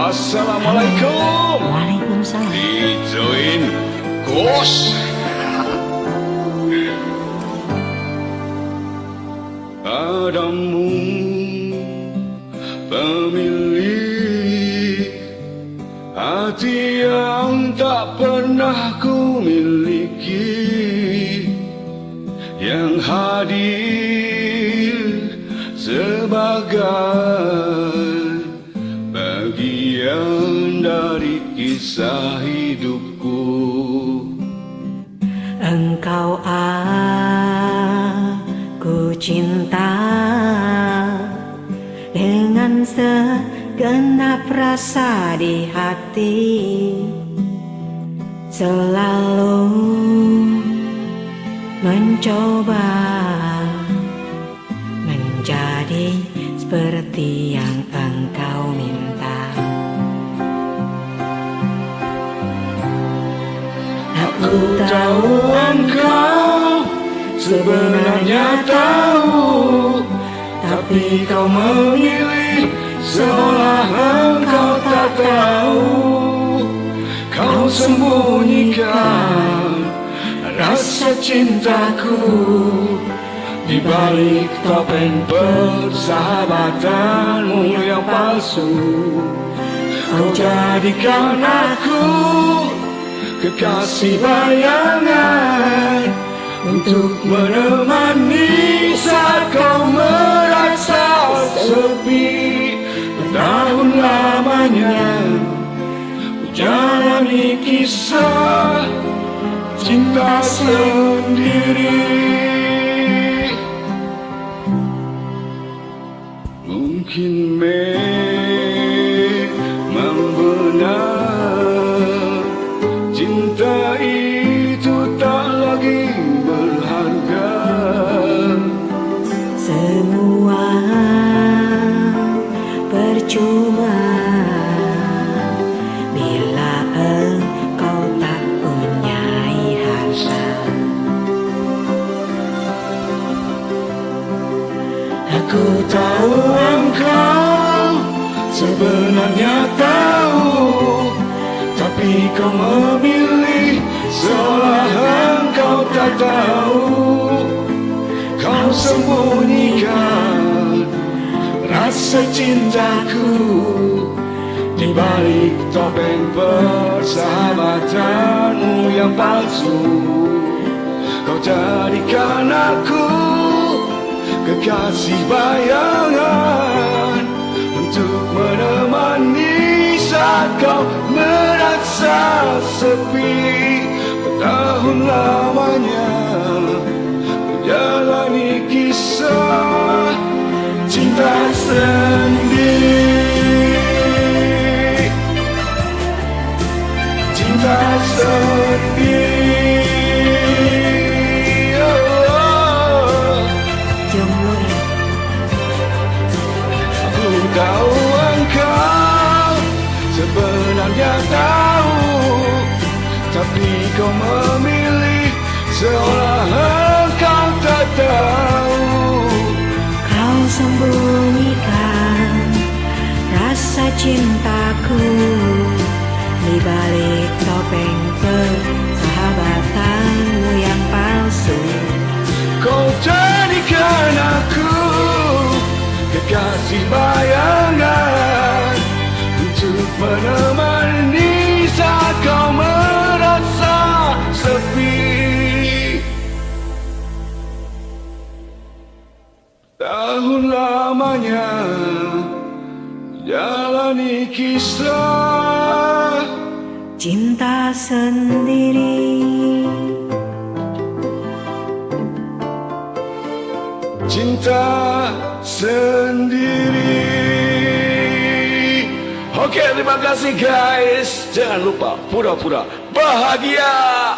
Assalamualaikum. Waalaikumsalam. Dijoin Ghost. Padamu pemilik hati yang tak pernah ku miliki, yang hadir sebagai bagian dari kisah hidupku. Engkau aku cinta dengan segenap rasa di hati, selalu mencoba menjadi seperti yang engkau minta. Aku tahu engkau sebenarnya tahu, tapi kau memilih seolah engkau tak tahu. Kau sembunyikan rasa cintaku di balik topeng persahabatanmu yang palsu. Kau jadikan aku kekasih bayangan untuk menemani saat kau merasa sepi. Bertahun lamanya ku jalani kisah cinta sendiri. Mungkin memang benar cinta itu tak lagi berharga. Semua percuma bila engkau tak punyai harta. Aku tahu engkau sebenarnya tahu, tapi kau memilih seolah engkau tak tahu. Kau sembunyikan rasa cintaku di balik topeng persahabatanmu yang palsu. Kau jadikan aku kekasih bayangan untuk menemani saat kau merasa sepi. Bertahun lamanya ku jalani kisah cinta sendiri. Cinta sendiri. Tahu engkau sebenarnya tahu, tapi kau memilih seolah engkau tak tahu. Kau sembunyikan rasa cintaku di balik topeng persahabatanmu yang palsu. Kau jadikan aku kekasih bayangan untuk menemani saat kau merasa sepi. Tahun lamanya jalani kisah cinta sendiri. Cinta sendiri. Oke, terima kasih guys. Jangan lupa pura-pura bahagia.